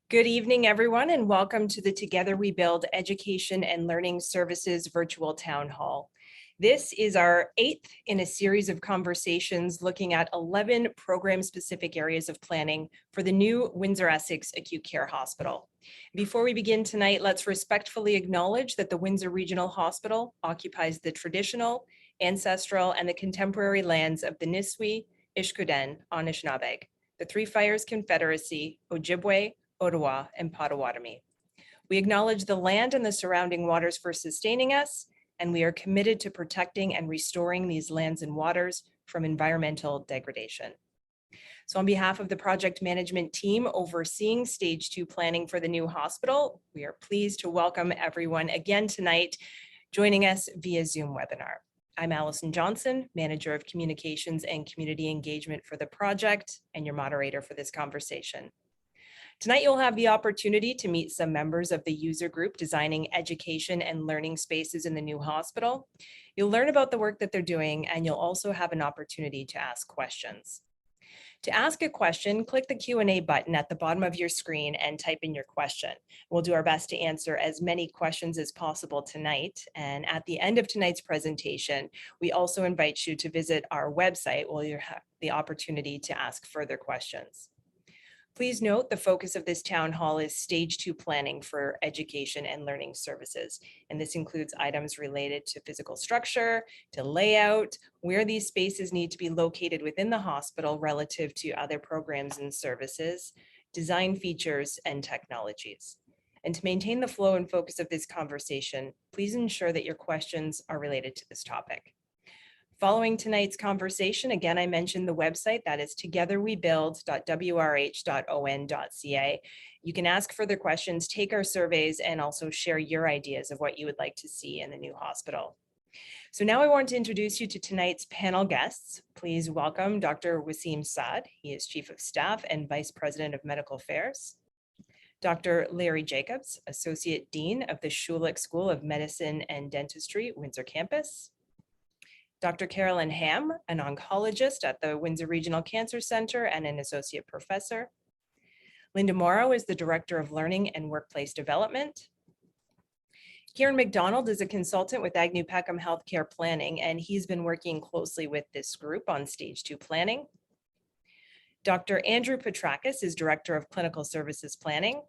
Good evening, everyone, and welcome to the Together We Build Education and Learning Services virtual town hall. This is our 8th in a series of conversations looking at 11 program-specific areas of planning for the new Windsor-Essex Acute Care Hospital. Before we begin tonight, let's respectfully acknowledge that the Windsor Regional Hospital occupies the traditional, ancestral, and the contemporary lands of the Niswi, Ishkuden, Anishinaabe, the Three Fires Confederacy, Ojibwe, Ottawa, and Potawatomi. We acknowledge the land and the surrounding waters for sustaining us, and we are committed to protecting and restoring these lands and waters from environmental degradation. So on behalf of the project management team overseeing stage 2 planning for the new hospital, we are pleased to welcome everyone again tonight joining us via Zoom webinar. I'm Allison Johnson, Manager of Communications and Community Engagement for the project, and your moderator for this conversation. Tonight, you'll have the opportunity to meet some members of the user group designing education and learning spaces in the new hospital. You'll learn about the work that they're doing, and you'll also have an opportunity to ask questions. To ask a question, click the Q&A button at the bottom of your screen and type in your question. We'll do our best to answer as many questions as possible tonight. And at the end of tonight's presentation, we also invite you to visit our website where you have the opportunity to ask further questions. Please note the focus of this town hall is stage 2 planning for education and learning services. And this includes items related to physical structure, to layout, where these spaces need to be located within the hospital relative to other programs and services, design features, and technologies. And to maintain the flow and focus of this conversation, please ensure that your questions are related to this topic. Following tonight's conversation, again, I mentioned the website, that is togetherwebuild.wrh.on.ca. You can ask further questions, take our surveys, and also share your ideas of what you would like to see in the new hospital. So now I want to introduce you to tonight's panel guests. Please welcome Dr. Wasim Saad. He is Chief of Staff and Vice President of Medical Affairs. Dr. Larry Jacobs, Associate Dean of the Schulich School of Medicine and Dentistry, Windsor Campus. Dr. Carolyn Ham, an oncologist at the Windsor Regional Cancer Center and an associate professor. Linda Morrow is the Director of Learning and Workplace Development. Kieran McDonald is a consultant with Agnew Peckham Healthcare Planning, and he's been working closely with this group on stage 2 planning. Dr. Andrew Petrakis is Director of Clinical Services Planning.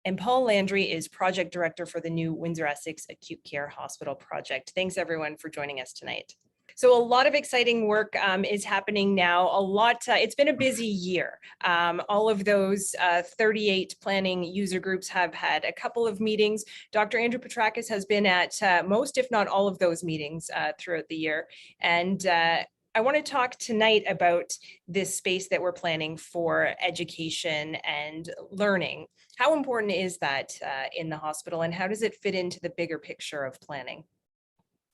And Paul Landry is Project Director for the new Windsor-Essex Acute Care Hospital project. Thanks everyone for joining us tonight. So a lot of exciting work is happening now. It's been a busy year. All of those 38 planning user groups have had a couple of meetings. Dr. Andrew Petrakis has been at most, if not all of those meetings throughout the year. And I want to talk tonight about this space that we're planning for education and learning. How important is that in the hospital, and how does it fit into the bigger picture of planning?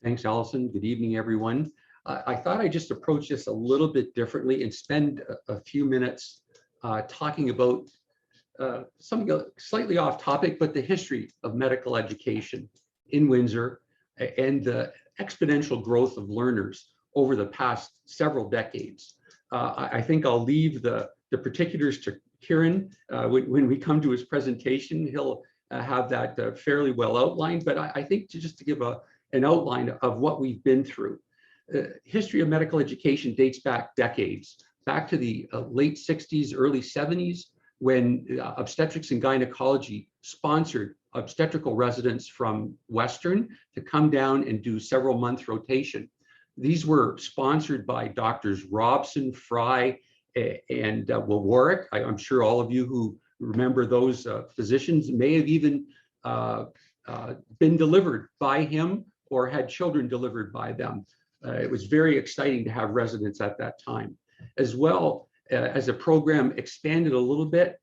Thanks, Allison. Good evening, everyone. I thought I'd just approach this a little bit differently and spend a few minutes talking about something slightly off topic, but the history of medical education in Windsor and the exponential growth of learners over the past several decades. I think I'll leave the particulars to Kieran. When we come to his presentation, he'll have that fairly well outlined, but I think just to give an outline of what we've been through. History of medical education dates back decades, back to the late 60s, early 70s, when obstetrics and gynecology sponsored obstetrical residents from Western to come down and do several month rotation. These were sponsored by doctors Robson, Fry, and Warwick. I'm sure all of you who remember those physicians may have even been delivered by him or had children delivered by them. It was very exciting to have residents at that time. As well, as the program expanded a little bit,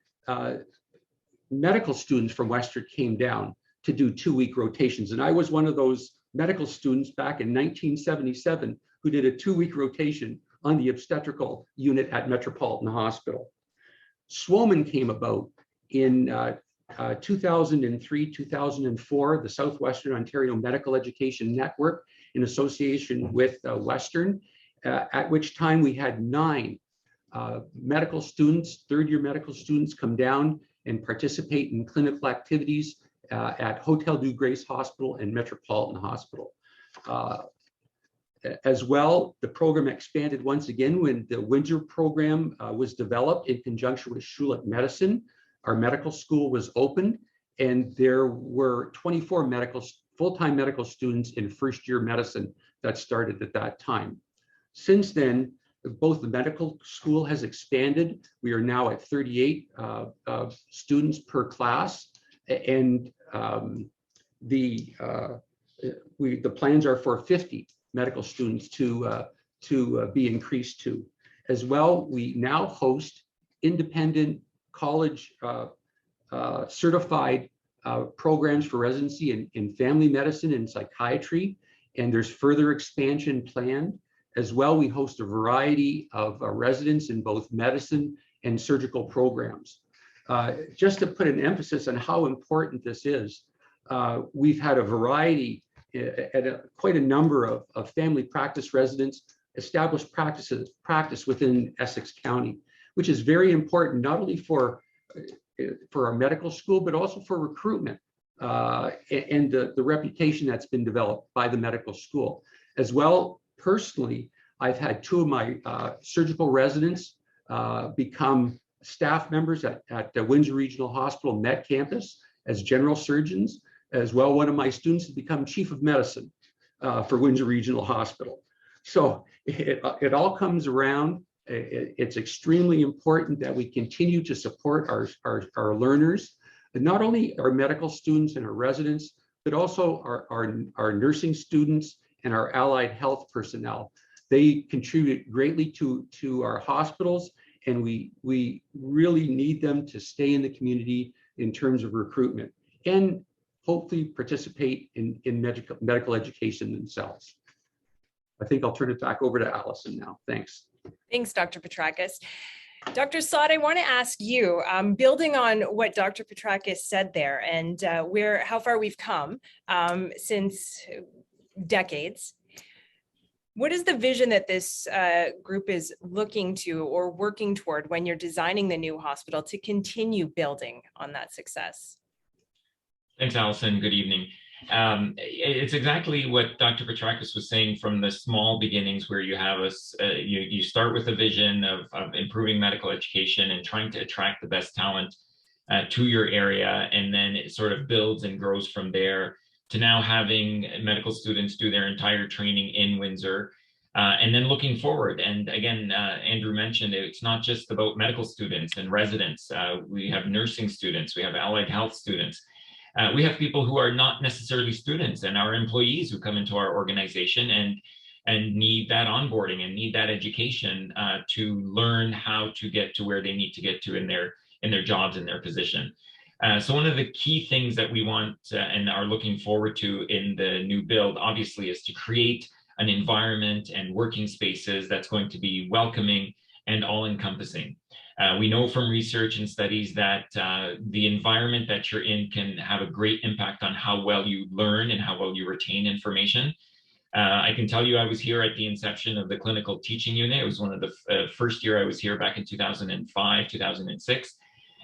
medical students from Western came down to do 2-week rotations. And I was one of those medical students back in 1977 who did a 2-week rotation on the obstetrical unit at Metropolitan Hospital. SWOMEN came about in 2003, 2004, the Southwestern Ontario Medical Education Network in association with Western, at which time we had 9 medical students, third-year medical students come down and participate in clinical activities at Hotel du Grace Hospital and Metropolitan Hospital. As well, the program expanded once again when the Windsor program was developed in conjunction with Schulich Medicine. Our medical school was opened, and there were 24 full-time medical students in first-year medicine that started at that time. Since then, both the medical school has expanded. We are now at 38 students per class, and the plans are for 50 medical students to be increased to. As well, we now host independent college certified programs for residency in family medicine and psychiatry, and there's further expansion planned. As well, we host a variety of residents in both medicine and surgical programs. Just to put an emphasis on how important this is, we've had a variety quite a number of family practice residents establish practice within Essex County, which is very important not only for our medical school, but also for recruitment and the reputation that's been developed by the medical school. As well, personally, I've had two of my surgical residents become staff members at the Windsor Regional Hospital Met Campus as general surgeons. As well, one of my students has become chief of medicine for Windsor Regional Hospital. So it all comes around. It's extremely important that we continue to support our learners, and not only our medical students and our residents, but also our nursing students and our allied health personnel. They contribute greatly to our hospitals, and we really need them to stay in the community in terms of recruitment and hopefully participate in medical education themselves. I think I'll turn it back over to Allison now. Thanks. Thanks, Dr. Petrakis. Dr. Slott, I want to ask you, building on what Dr. Petrakis said there and how far we've come since decades, what is the vision that this group is looking to or working toward when you're designing the new hospital to continue building on that success? Thanks, Allison. Good evening. It's exactly what Dr. Petrakis was saying from the small beginnings, where you have you start with a vision of improving medical education and trying to attract the best talent to your area, and then it sort of builds and grows from there to now having medical students do their entire training in Windsor, and then looking forward. And again, Andrew mentioned it's not just about medical students and residents. We have nursing students, we have allied health students. We have people who are not necessarily students and our employees who come into our organization and need that onboarding and need that education to learn how to get to where they need to get to in their jobs and their position. So one of the key things that we want and are looking forward to in the new build, obviously, is to create an environment and working spaces that's going to be welcoming and all-encompassing. We know from research and studies that the environment that you're in can have a great impact on how well you learn and how well you retain information. I can tell you I was here at the inception of the clinical teaching unit. It was one of the first year I was here back in 2005, 2006.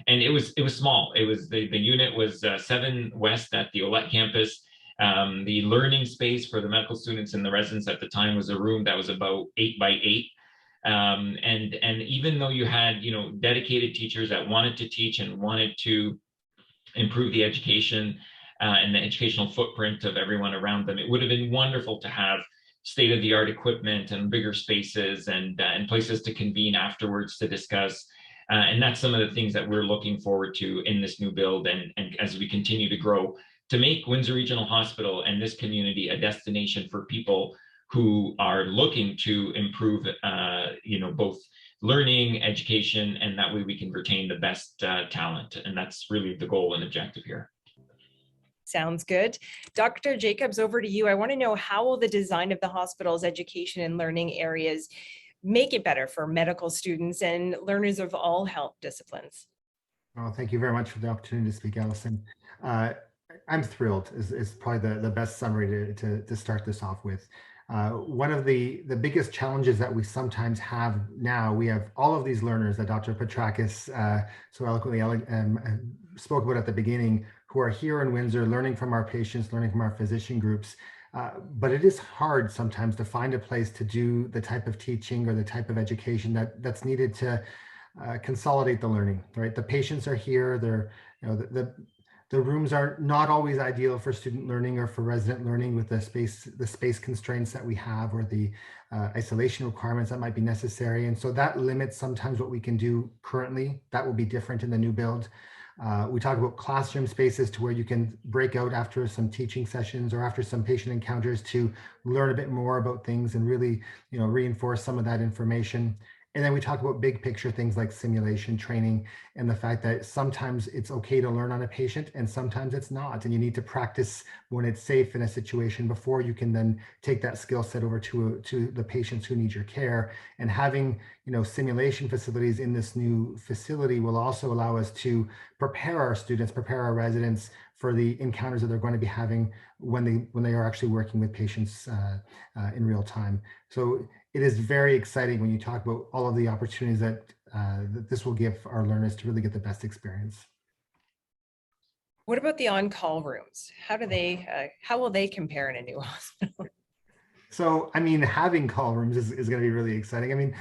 And it was small. It was the unit was 7 West at the Olette campus. The learning space for the medical students and the residents at the time was a room that was about 8 by 8. And even though you had, dedicated teachers that wanted to teach and wanted to improve the education and the educational footprint of everyone around them, it would have been wonderful to have state-of-the-art equipment and bigger spaces and places to convene afterwards to discuss. And that's some of the things that we're looking forward to in this new build, and as we continue to grow, to make Windsor Regional Hospital and this community a destination for people who are looking to improve, both learning, education, and that way we can retain the best talent. And that's really the goal and objective here. Sounds good. Dr. Jacobs, over to you. I want to know, how will the design of the hospital's education and learning areas make it better for medical students and learners of all health disciplines? Well, thank you very much for the opportunity to speak, Allison. I'm thrilled is probably the best summary to start this off with. One of the biggest challenges that we sometimes have now, we have all of these learners that Dr. Petrakis so eloquently spoke about at the beginning, who are here in Windsor, learning from our patients, learning from our physician groups. But it is hard sometimes to find a place to do the type of teaching or the type of education that's needed to consolidate the learning, right? The patients are here, they're, the rooms are not always ideal for student learning or for resident learning with the space constraints that we have, or the isolation requirements that might be necessary. And so that limits sometimes what we can do currently. That will be different in the new build. We talk about classroom spaces to where you can break out after some teaching sessions or after some patient encounters to learn a bit more about things and really, reinforce some of that information. And then we talk about big picture things like simulation training and the fact that sometimes it's okay to learn on a patient and sometimes it's not. And you need to practice when it's safe in a situation before you can then take that skill set over to the patients who need your care. And having, simulation facilities in this new facility will also allow us to prepare our students, prepare our residents for the encounters that they're going to be having when they are actually working with patients in real time. So it is very exciting when you talk about all of the opportunities that this will give our learners to really get the best experience. What about the on-call rooms? How will they compare in a new hospital? So, having call rooms is going to be really exciting.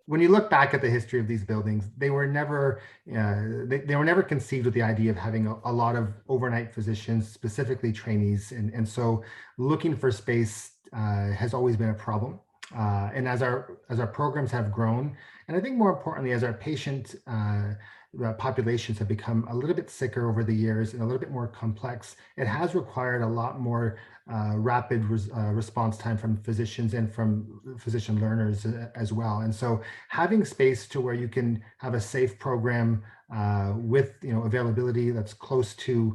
When you look back at the history of these buildings, they were never they were never conceived with the idea of having a lot of overnight physicians, specifically trainees, and so looking for space has always been a problem. And as our programs have grown, and I think more importantly, as our patient populations have become a little bit sicker over the years and a little bit more complex, it has required a lot more rapid response time from physicians and from physician learners as well. And so having space to where you can have a safe program with availability that's close to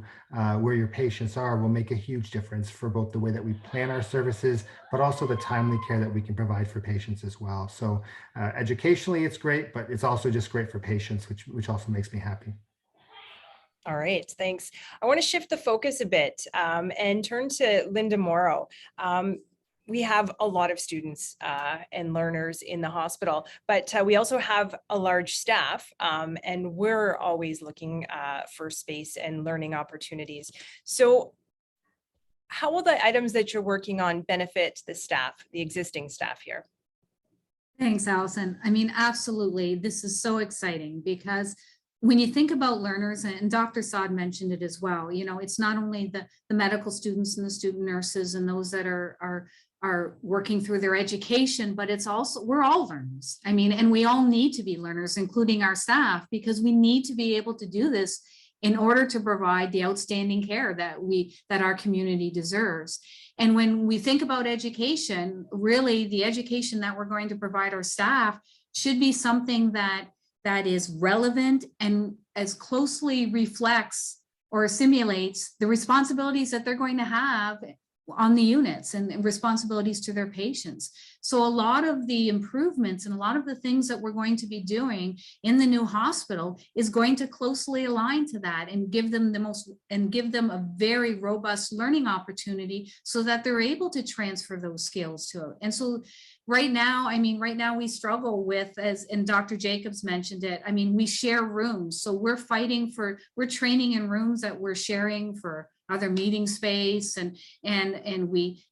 where your patients are will make a huge difference for both the way that we plan our services, but also the timely care that we can provide for patients as well. So educationally, it's great, but it's also just great for patients, which also makes me happy. All right, thanks. I want to shift the focus a bit and turn to Linda Morrow. We have a lot of students and learners in the hospital, but we also have a large staff, and we're always looking for space and learning opportunities. So how will the items that you're working on benefit the staff, the existing staff here? Thanks, Allison. Absolutely. This is so exciting because when you think about learners, and Dr. Saad mentioned it as well, it's not only the medical students and the student nurses and those that are working through their education, but it's also, we're all learners. And we all need to be learners, including our staff, because we need to be able to do this in order to provide the outstanding care that our community deserves. And when we think about education, really the education that we're going to provide our staff should be something that is relevant and as closely reflects or simulates the responsibilities that they're going to have on the units and responsibilities to their patients. So a lot of the improvements and a lot of the things that we're going to be doing in the new hospital is going to closely align to that and give them a very robust learning opportunity so that they're able to transfer those skills to it. And so right now we struggle with, and Dr. Jacobs mentioned it, we share rooms. So we're training in rooms that we're sharing for other meeting space, and we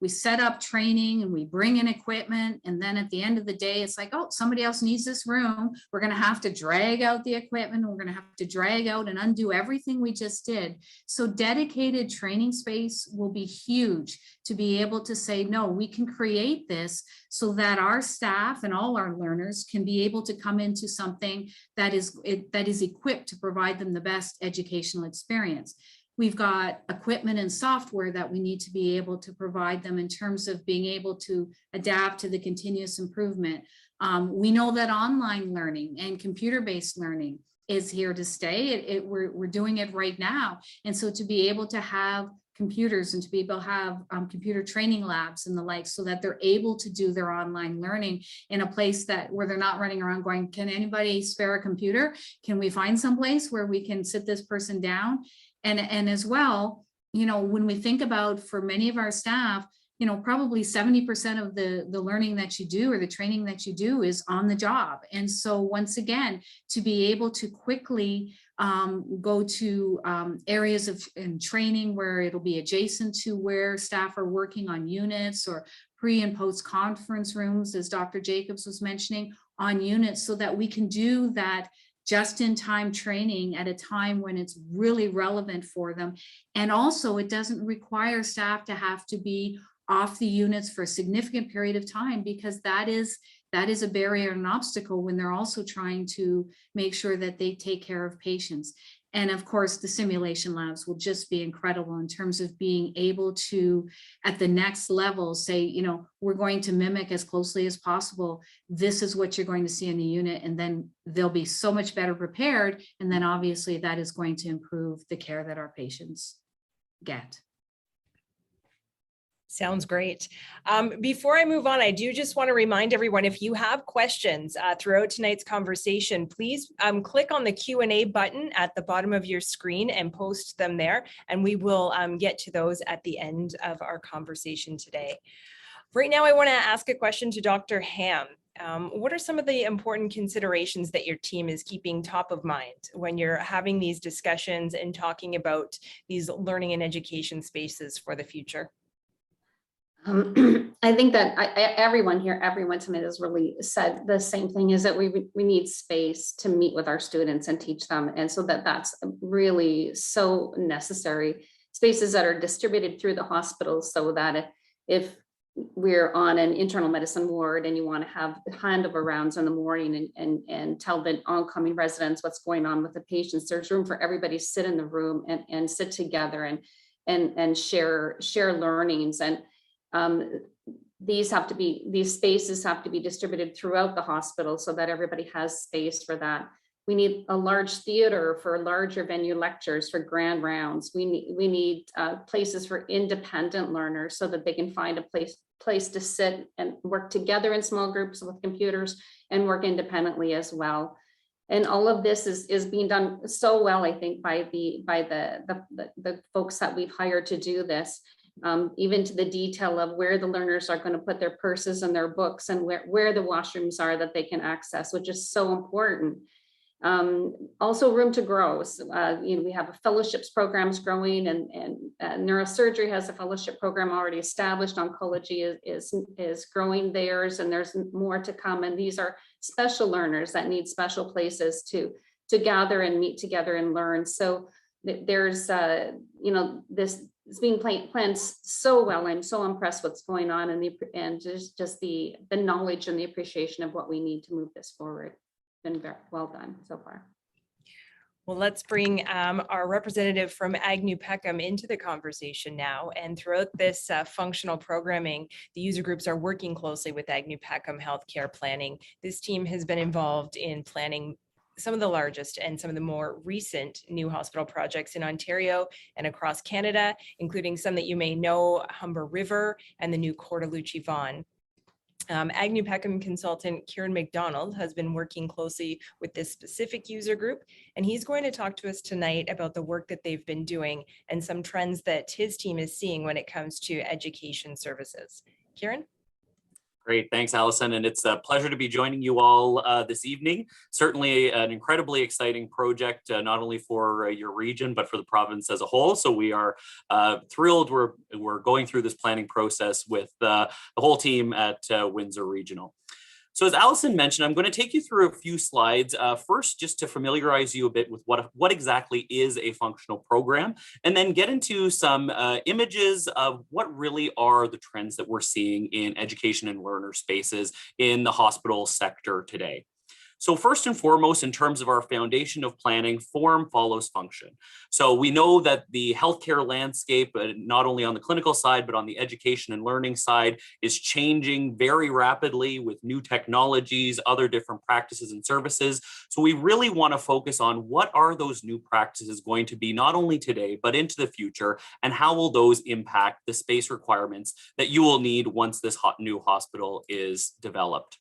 set up training and we bring in equipment, and then at the end of the day it's like, oh, somebody else needs this room, we're going to have to drag out the equipment, we're going to have to drag out and undo everything we just did. So dedicated training space will be huge to be able to say, no, we can create this so that our staff and all our learners can be able to come into something that is equipped to provide them the best educational experience. We've got equipment and software that we need to be able to provide them in terms of being able to adapt to the continuous improvement. We know that online learning and computer-based learning is here to stay. We're doing it right now. And so to be able to have computers and to be able to have computer training labs and the like, so that they're able to do their online learning in a place where they're not running around going, can anybody spare a computer? Can we find some place where we can sit this person down? And as well, when we think about, for many of our staff, probably 70% of the learning that you do or the training that you do is on the job. And so once again, to be able to quickly go to areas of training where it'll be adjacent to where staff are working on units, or pre and post conference rooms, as Dr. Jacobs was mentioning, on units, so that we can do that just-in-time training at a time when it's really relevant for them. And also, it doesn't require staff to have to be off the units for a significant period of time, because that is a barrier and an obstacle when they're also trying to make sure that they take care of patients. And of course, the simulation labs will just be incredible in terms of being able to, at the next level, say, we're going to mimic as closely as possible. This is what you're going to see in the unit. And then they'll be so much better prepared. And then obviously that is going to improve the care that our patients get. Sounds great. Before I move on, I do just want to remind everyone, if you have questions throughout tonight's conversation, please click on the Q&A button at the bottom of your screen and post them there, and we will get to those at the end of our conversation today. Right now, I want to ask a question to Dr. Ham. What are some of the important considerations that your team is keeping top of mind when you're having these discussions and talking about these learning and education spaces for the future? I think that everyone tonight has really said the same thing, is that we need space to meet with our students and teach them. And so that's really so necessary. Spaces that are distributed through the hospital, so that if we're on an internal medicine ward and you want to have handover rounds in the morning and tell the oncoming residents what's going on with the patients, there's room for everybody to sit in the room and sit together and share learnings. And these spaces have to be distributed throughout the hospital so that everybody has space for that. We need a large theater for larger venue lectures, for grand rounds. We need places for independent learners so that they can find a place to sit and work together in small groups with computers and work independently as well. And all of this is being done so well, I think, by the folks that we've hired to do this. Even to the detail of where the learners are going to put their purses and their books, and where the washrooms are that they can access, which is so important. Also room to grow. So, we have fellowships programs growing, and neurosurgery has a fellowship program already established. Oncology is growing theirs, and there's more to come. And these are special learners that need special places to gather and meet together and learn. So there's this is being planned so well. I'm so impressed what's going on, and just the knowledge and the appreciation of what we need to move this forward. Been very well done so far. Well, let's bring our representative from Agnew Peckham into the conversation now. And throughout this functional programming, the user groups are working closely with Agnew Peckham Healthcare Planning. This team has been involved in planning some of the largest and some of the more recent new hospital projects in Ontario and across Canada, including some that you may know, Humber River and the new Cordalucci Vaughan. Agnew Peckham consultant Kieran McDonald has been working closely with this specific user group, and he's going to talk to us tonight about the work that they've been doing and some trends that his team is seeing when it comes to education services. Kieran? Great, thanks, Allison. And it's a pleasure to be joining you all this evening. Certainly an incredibly exciting project, not only for your region, but for the province as a whole. So we are thrilled we're going through this planning process with the whole team at Windsor Regional. So as Allison mentioned, I'm going to take you through a few slides. First, just to familiarize you a bit with what exactly is a functional program, and then get into some images of what really are the trends that we're seeing in education and learner spaces in the hospital sector today. So first and foremost, in terms of our foundation of planning, form follows function. So we know that the healthcare landscape, not only on the clinical side, but on the education and learning side, is changing very rapidly with new technologies, other different practices and services. So we really want to focus on what are those new practices going to be, not only today, but into the future, and how will those impact the space requirements that you will need once this new hospital is developed.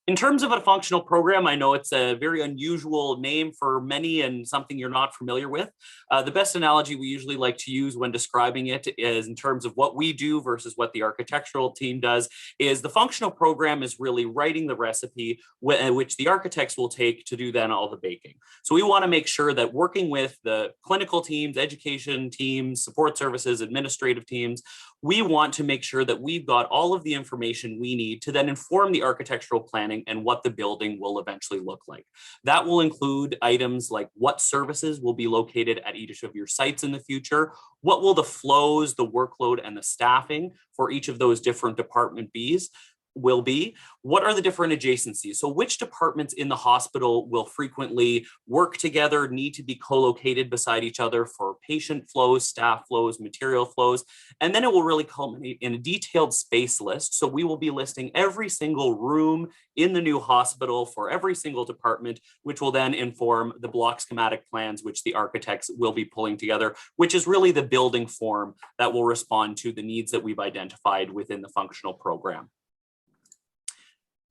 In terms of a functional program, I know it's a very unusual name for many and something you're not familiar with. The best analogy we usually like to use when describing it is in terms of what we do versus what the architectural team does, is the functional program is really writing the recipe which the architects will take to do then all the baking. So we want to make sure that working with the clinical teams, education teams, support services, administrative teams, we want to make sure that we've got all of the information we need to then inform the architectural planning and what the building will eventually look like. That will include items like what services will be located at each of your sites in the future, what will the flows, the workload, and the staffing for each of those different department Bs will be, what are the different adjacencies? So which departments in the hospital will frequently work together, need to be co-located beside each other for patient flows, staff flows, material flows, and then it will really culminate in a detailed space list. So we will be listing every single room in the new hospital for every single department, which will then inform the block schematic plans, which the architects will be pulling together, which is really the building form that will respond to the needs that we've identified within the functional program.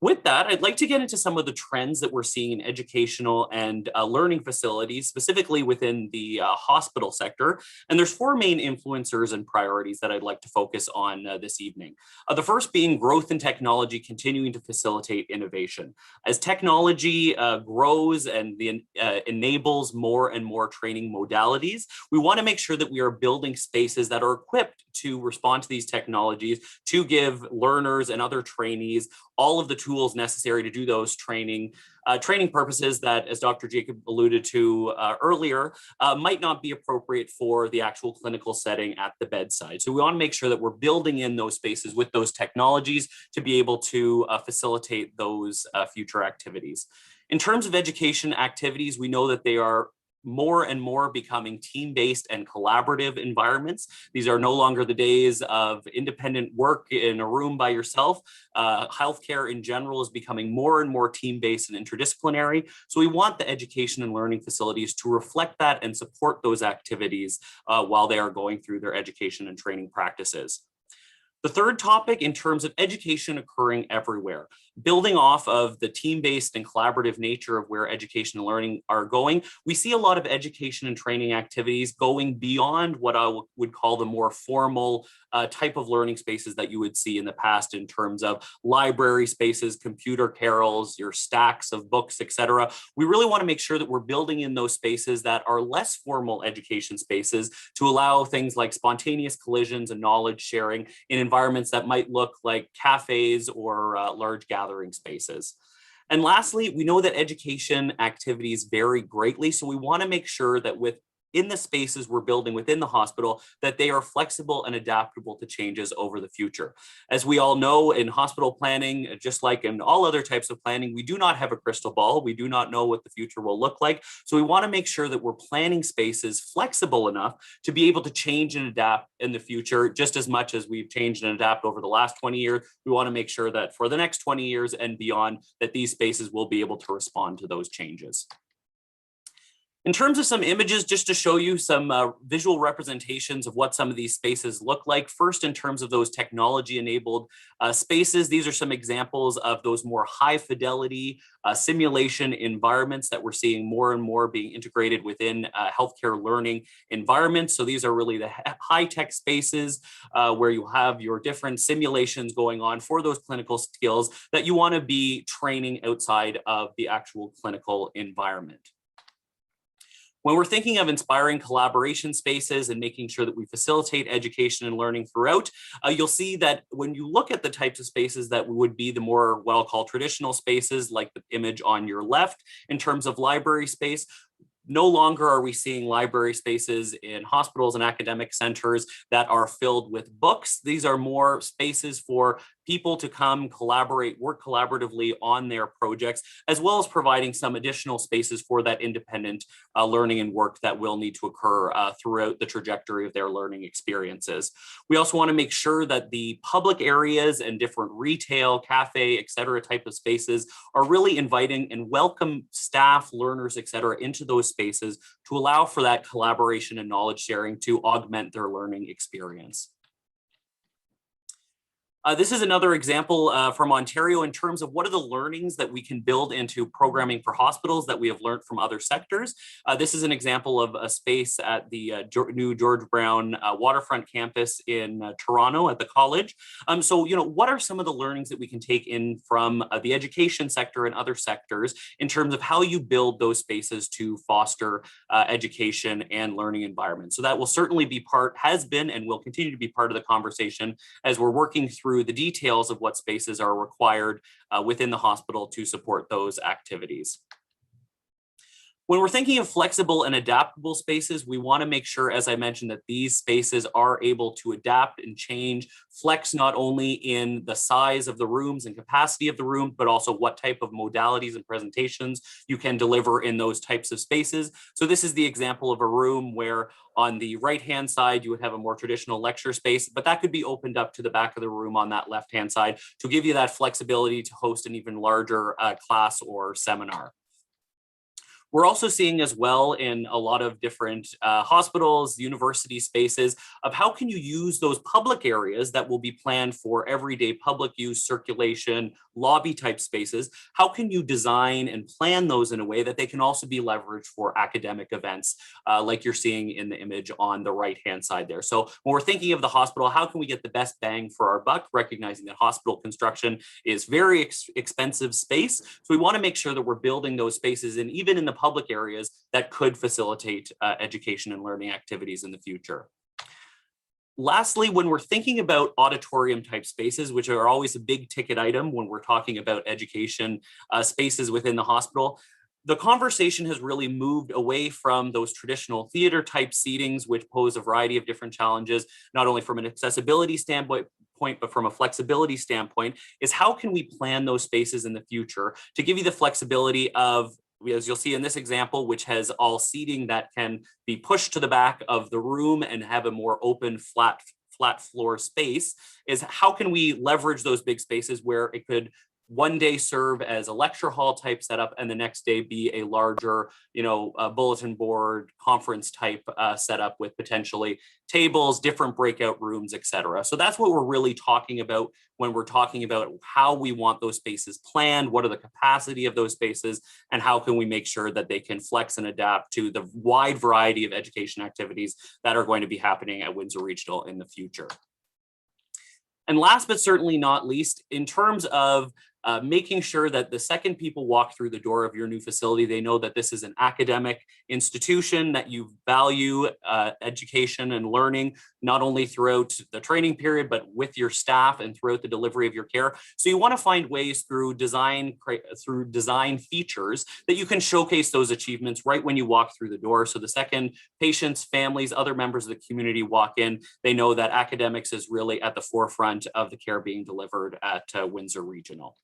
With that, I'd like to get into some of the trends that we're seeing in educational and learning facilities, specifically within the hospital sector. And there's four main influencers and priorities that I'd like to focus on this evening. The first being growth in technology continuing to facilitate innovation. As technology grows and enables more and more training modalities, we want to make sure that we are building spaces that are equipped to respond to these technologies, to give learners and other trainees all of the tools necessary to do those training purposes that, as Dr. Jacob alluded to earlier, might not be appropriate for the actual clinical setting at the bedside. So we want to make sure that we're building in those spaces with those technologies to be able to facilitate those future activities. In terms of education activities, we know that they are more and more becoming team-based and collaborative environments. These are no longer the days of independent work in a room by yourself. Healthcare in general is becoming more and more team-based and interdisciplinary. So we want the education and learning facilities to reflect that and support those activities while they are going through their education and training practices. The third topic, in terms of education occurring everywhere, building off of the team-based and collaborative nature of where education and learning are going, we see a lot of education and training activities going beyond what I would call the more formal type of learning spaces that you would see in the past in terms of library spaces, computer carols, your stacks of books, etc. We really want to make sure that we're building in those spaces that are less formal education spaces to allow things like spontaneous collisions and knowledge sharing in environments that might look like cafes or large gathering spaces. And lastly, we know that education activities vary greatly, so we want to make sure that in the spaces we're building within the hospital, that they are flexible and adaptable to changes over the future. As we all know, in hospital planning, just like in all other types of planning, we do not have a crystal ball. We do not know what the future will look like. So we want to make sure that we're planning spaces flexible enough to be able to change and adapt in the future, just as much as we've changed and adapted over the last 20 years. We want to make sure that for the next 20 years and beyond, that these spaces will be able to respond to those changes. In terms of some images, just to show you some visual representations of what some of these spaces look like. First, in terms of those technology-enabled spaces, these are some examples of those more high-fidelity simulation environments that we're seeing more and more being integrated within healthcare learning environments. So these are really the high-tech spaces where you have your different simulations going on for those clinical skills that you want to be training outside of the actual clinical environment. When we're thinking of inspiring collaboration spaces and making sure that we facilitate education and learning throughout, you'll see that when you look at the types of spaces that would be the more what I'll call traditional spaces, like the image on your left, in terms of library space, no longer are we seeing library spaces in hospitals and academic centers that are filled with books. These are more spaces for people to come collaborate, work collaboratively on their projects, as well as providing some additional spaces for that independent learning and work that will need to occur throughout the trajectory of their learning experiences. We also want to make sure that the public areas and different retail, cafe, et cetera, type of spaces are really inviting and welcome staff, learners, et cetera, into those spaces to allow for that collaboration and knowledge sharing to augment their learning experience. This is another example from Ontario in terms of what are the learnings that we can build into programming for hospitals that we have learned from other sectors. This is an example of a space at the new George Brown waterfront campus in Toronto at the college. So, what are some of the learnings that we can take in from the education sector and other sectors in terms of how you build those spaces to foster education and learning environments? So that will certainly be has been and will continue to be part of the conversation as we're working through the details of what spaces are required within the hospital to support those activities. When we're thinking of flexible and adaptable spaces, we want to make sure, as I mentioned, that these spaces are able to adapt and change, flex not only in the size of the rooms and capacity of the room, but also what type of modalities and presentations you can deliver in those types of spaces. So this is the example of a room where on the right-hand side, you would have a more traditional lecture space, but that could be opened up to the back of the room on that left-hand side to give you that flexibility to host an even larger class or seminar. We're also seeing as well in a lot of different hospitals, university spaces, of how can you use those public areas that will be planned for everyday public use, circulation, lobby type spaces. How can you design and plan those in a way that they can also be leveraged for academic events, like you're seeing in the image on the right-hand side there. So when we're thinking of the hospital, how can we get the best bang for our buck, recognizing that hospital construction is very expensive space. So we want to make sure that we're building those spaces, and even in the public areas that could facilitate education and learning activities in the future. Lastly, when we're thinking about auditorium type spaces, which are always a big ticket item when we're talking about education spaces within the hospital, the conversation has really moved away from those traditional theater type seatings, which pose a variety of different challenges, not only from an accessibility standpoint, but from a flexibility standpoint, is how can we plan those spaces in the future to give you the flexibility of, as you'll see in this example, which has all seating that can be pushed to the back of the room and have a more open, flat floor space, is how can we leverage those big spaces where it could one day serve as a lecture hall type setup and the next day be a larger, a bulletin board conference type setup with potentially tables, different breakout rooms, etc. So that's what we're really talking about when we're talking about how we want those spaces planned, what are the capacity of those spaces, and how can we make sure that they can flex and adapt to the wide variety of education activities that are going to be happening at Windsor Regional in the future. And last but certainly not least, in terms of making sure that the second people walk through the door of your new facility, they know that this is an academic institution, that you value education and learning, not only throughout the training period, but with your staff and throughout the delivery of your care. So you want to find ways through design features that you can showcase those achievements right when you walk through the door. So the second patients, families, other members of the community walk in, they know that academics is really at the forefront of the care being delivered at Windsor Regional.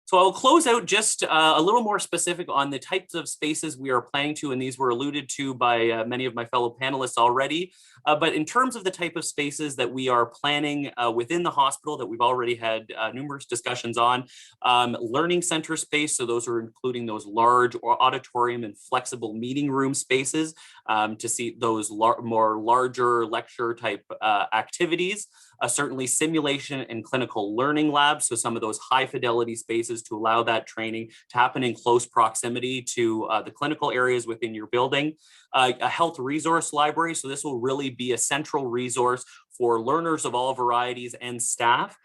So I'll close out just a little more specific on the types of spaces we are planning to, and these were alluded to by many of my fellow panelists already. But in terms of the type of spaces that we are planning within the hospital that we've already had numerous discussions on, learning center space, so those are including those large auditorium and flexible meeting room spaces to see those more larger lecture type activities. Certainly simulation and clinical learning labs, so some of those high fidelity spaces to allow that training to happen in close proximity to the clinical areas within your building. A health resource library, so this will really be a central resource for learners of all varieties and staff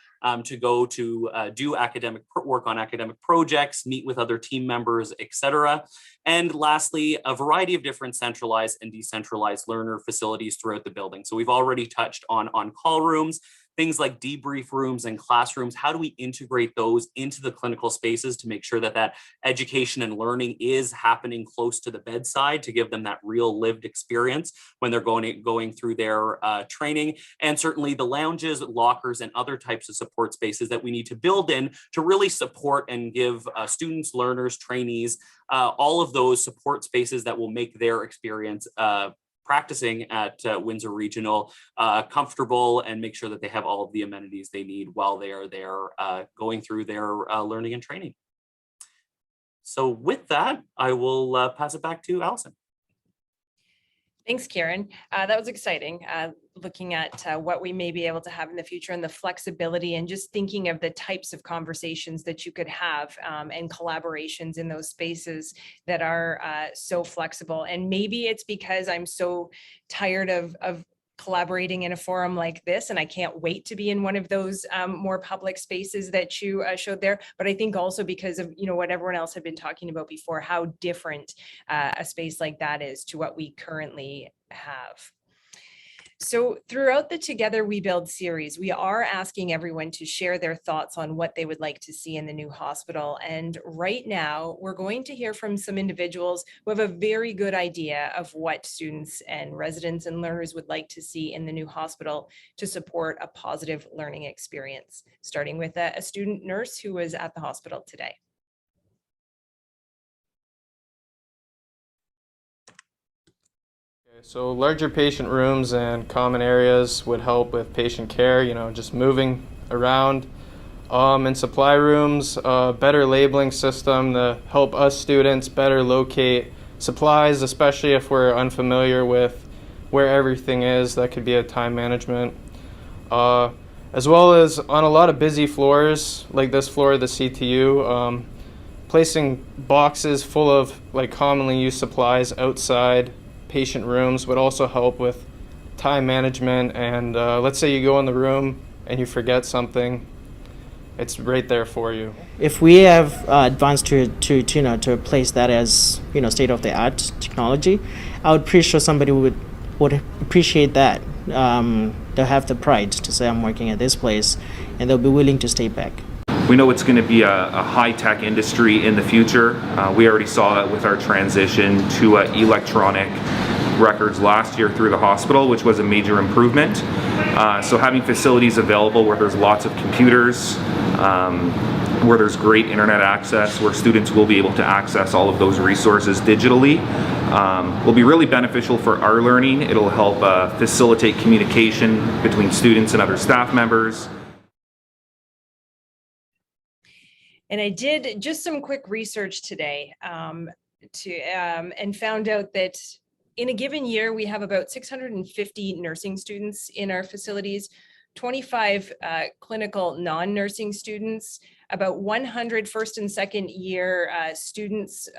to go to do academic work on academic projects, meet with other team members, etc. And lastly, a variety of different centralized and decentralized learner facilities throughout the building. So we've already touched on on-call rooms, things like debrief rooms and classrooms. How do we integrate those into the clinical spaces to make sure that that education and learning is happening close to the bedside to give them that real lived experience when they're going through their training? And certainly the lounges, lockers, and other types of support spaces that we need to build in to really support and give students, learners, trainees, all of those support spaces that will make their experience practicing at Windsor Regional comfortable, and make sure that they have all of the amenities they need while they are there going through their learning and training. So with that, I will pass it back to Allison. Thanks, Karen. That was exciting. Looking at what we may be able to have in the future and the flexibility and just thinking of the types of conversations that you could have and collaborations in those spaces that are so flexible. And maybe it's because I'm so tired of collaborating in a forum like this, and I can't wait to be in one of those more public spaces that you showed there. But I think also because of, you know, what everyone else had been talking about before, how different a space like that is to what we currently have. So throughout the Together We Build series, we are asking everyone to share their thoughts on what they would like to see in the new hospital. And right now, we're going to hear from some individuals who have a very good idea of what students and residents and learners would like to see in the new hospital to support a positive learning experience, starting with a student nurse who was at the hospital today. So larger patient rooms and common areas would help with patient care, you know, just moving around. And supply rooms, better labeling system to help us students better locate supplies, especially if we're unfamiliar with where everything is. That could be a time management. As well as on a lot of busy floors, like this floor of the CTU, placing boxes full of like commonly used supplies outside patient rooms would also help with time management. And let's say you go in the room and you forget something, it's right there for you. If we have advanced to a place that is, you know, state of the art technology, I would pretty sure somebody would appreciate that. They'll have the pride to say, I'm working at this place, and they'll be willing to stay back. We know it's going to be a high-tech industry in the future. We already saw that with our transition to electronic records last year through the hospital, which was a major improvement. So having facilities available where there's lots of computers, where there's great internet access, where students will be able to access all of those resources digitally, will be really beneficial for our learning. It'll help facilitate communication between students and other staff members. And I did just some quick research today and found out that in a given year, we have about 650 nursing students in our facilities, 25 clinical non-nursing students, about 100 first and second year students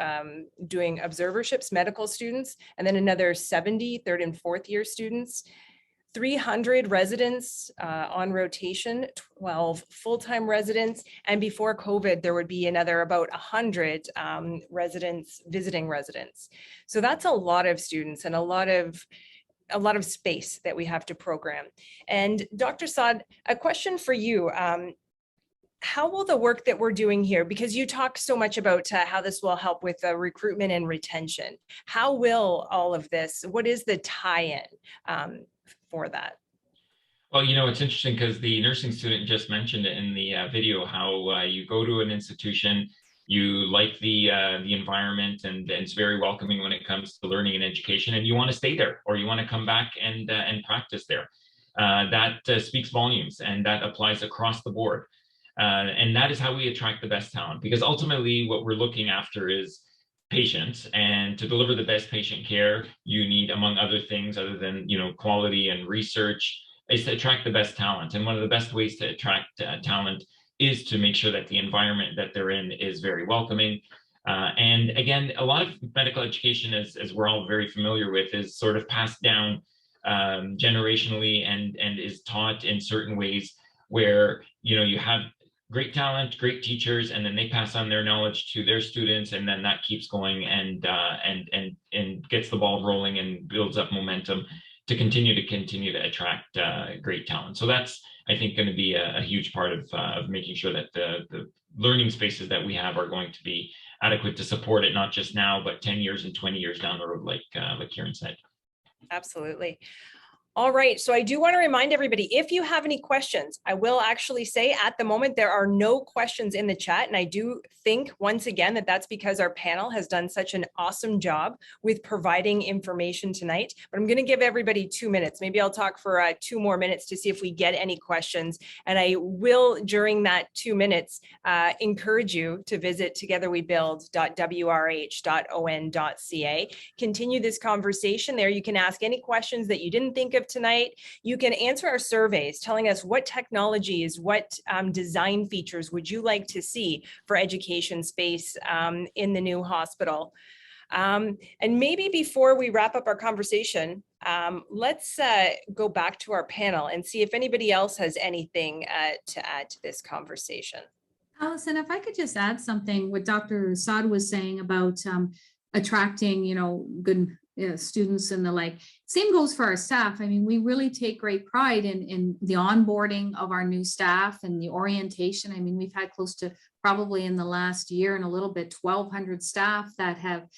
doing observerships, medical students, and then another 70 third and fourth year students. 300 residents on rotation, 12 full-time residents, and before COVID, there would be another about 100 residents, visiting residents. So that's a lot of students and a lot of space that we have to program. And Dr. Saad, a question for you. How will the work that we're doing here, because you talk so much about how this will help with recruitment and retention, how will all of this, what is the tie-in for that? Well, you know, it's interesting because the nursing student just mentioned it in the video, how you go to an institution, you like the environment, and it's very welcoming when it comes to learning and education, and you want to stay there, or you want to come back and practice there. That speaks volumes, and that applies across the board. And that is how we attract the best talent, because ultimately what we're looking after is patients, and to deliver the best patient care, you need, among other things, other than, you know, quality and research, is to attract the best talent. And one of the best ways to attract talent is to make sure that the environment that they're in is very welcoming. And again, a lot of medical education, as we're all very familiar with, is sort of passed down generationally and is taught in certain ways where, you know, you have great talent, great teachers, and then they pass on their knowledge to their students, and then that keeps going and gets the ball rolling and builds up momentum to continue to attract great talent. So that's, I think, going to be a huge part of making sure that the learning spaces that we have are going to be adequate to support it, not just now, but 10 years and 20 years down the road, like Kieran said. Absolutely. All right, so I do want to remind everybody, if you have any questions, I will actually say at the moment there are no questions in the chat. And I do think once again that that's because our panel has done such an awesome job with providing information tonight. But I'm going to give everybody 2 minutes. Maybe I'll talk for 2 more minutes to see if we get any questions. And I will, during that 2 minutes, encourage you to visit togetherwebuild.wrh.on.ca. Continue this conversation there. You can ask any questions that you didn't think of tonight. You can answer our surveys telling us what technologies, what design features would you like to see for education space in the new hospital. And maybe before we wrap up our conversation, let's go back to our panel and see if anybody else has anything to add to this conversation. Allison, if I could just add something, what Dr. Saad was saying about attracting, good students and the like. Same goes for our staff. I mean, we really take great pride in the onboarding of our new staff and the orientation. I mean, we've had close to probably in the last year and a little bit 1,200 staff that have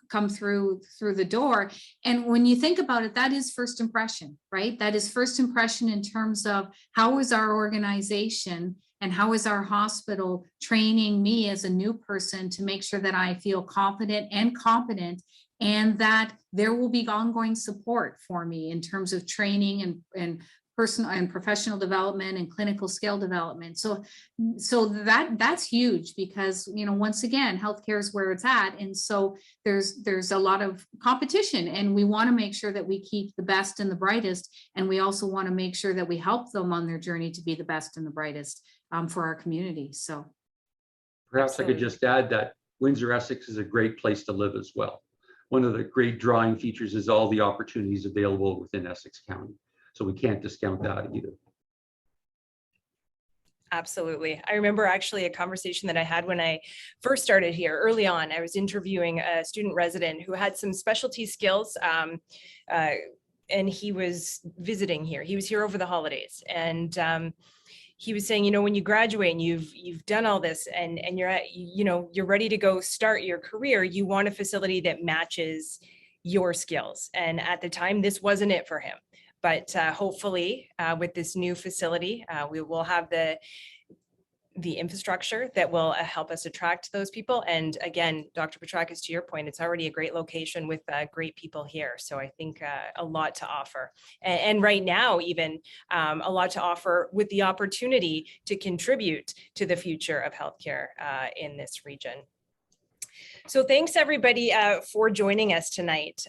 come through the door. And when you think about it, that is first impression, right? That is first impression in terms of how is our organization and how is our hospital training me as a new person to make sure that I feel confident and competent, and that there will be ongoing support for me in terms of training and personal and professional development and clinical skill development. So that's huge because, once again, healthcare is where it's at. And so there's a lot of competition, and we want to make sure that we keep the best and the brightest. And we also want to make sure that we help them on their journey to be the best and the brightest for our community. So perhaps absolutely. I could just add that Windsor Essex is a great place to live as well. One of the great drawing features is all the opportunities available within Essex County. So we can't discount that either. Absolutely. I remember actually a conversation that I had when I first started here early on. I was interviewing a student resident who had some specialty skills and he was visiting here. He was here over the holidays, and he was saying, when you graduate and you've done all this and you're ready to go start your career, you want a facility that matches your skills. And at the time, this wasn't it for him. But hopefully with this new facility, we will have the infrastructure that will help us attract those people. And again, Dr. Petrakis, to your point, it's already a great location with great people here. So I think a lot to offer. And right now, even a lot to offer with the opportunity to contribute to the future of healthcare in this region. So thanks everybody for joining us tonight.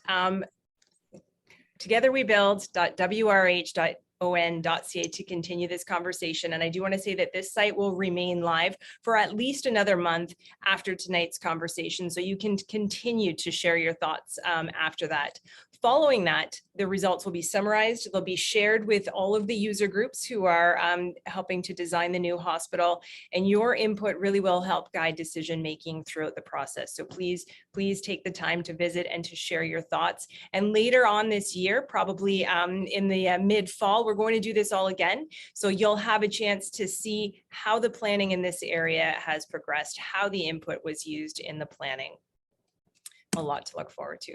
TogetherWeBuild.wrh.on.ca to continue this conversation. And I do want to say that this site will remain live for at least another month after tonight's conversation. So you can continue to share your thoughts after that. Following that, the results will be summarized. They'll be shared with all of the user groups who are helping to design the new hospital. And your input really will help guide decision-making throughout the process. So please take the time to visit and to share your thoughts. And later on this year, probably in the mid-fall, we're going to do this all again. So you'll have a chance to see how the planning in this area has progressed, how the input was used in the planning. A lot to look forward to.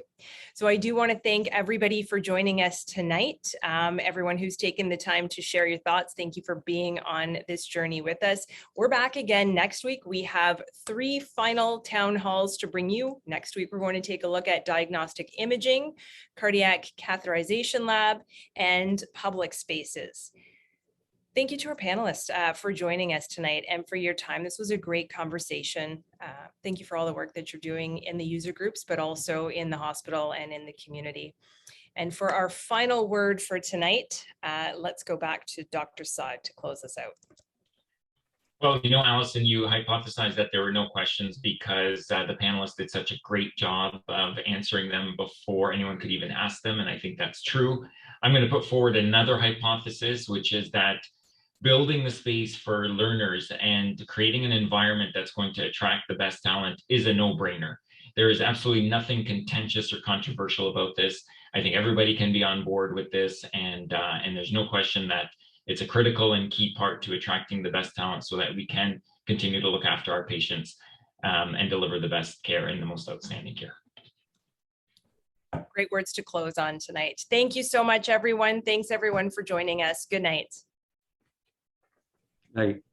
So I do want to thank everybody for joining us tonight. Everyone who's taken the time to share your thoughts, thank you for being on this journey with us. We're back again next week. We have 3 final town halls to bring you. Next week, we're going to take a look at diagnostic imaging, cardiac catheterization lab, and public spaces. Thank you to our panelists for joining us tonight and for your time. This was a great conversation. Thank you for all the work that you're doing in the user groups, but also in the hospital and in the community. And for our final word for tonight, let's go back to Dr. Saad to close us out. Well, Allison, you hypothesized that there were no questions because the panelists did such a great job of answering them before anyone could even ask them. And I think that's true. I'm going to put forward another hypothesis, which is that building the space for learners and creating an environment that's going to attract the best talent is a no-brainer. There is absolutely nothing contentious or controversial about this. I think everybody can be on board with this, and there's no question that it's a critical and key part to attracting the best talent so that we can continue to look after our patients and deliver the best care and the most outstanding care. Great. great words to close on tonight. Thank you so much, everyone. Thanks everyone for joining us. Good night. Night.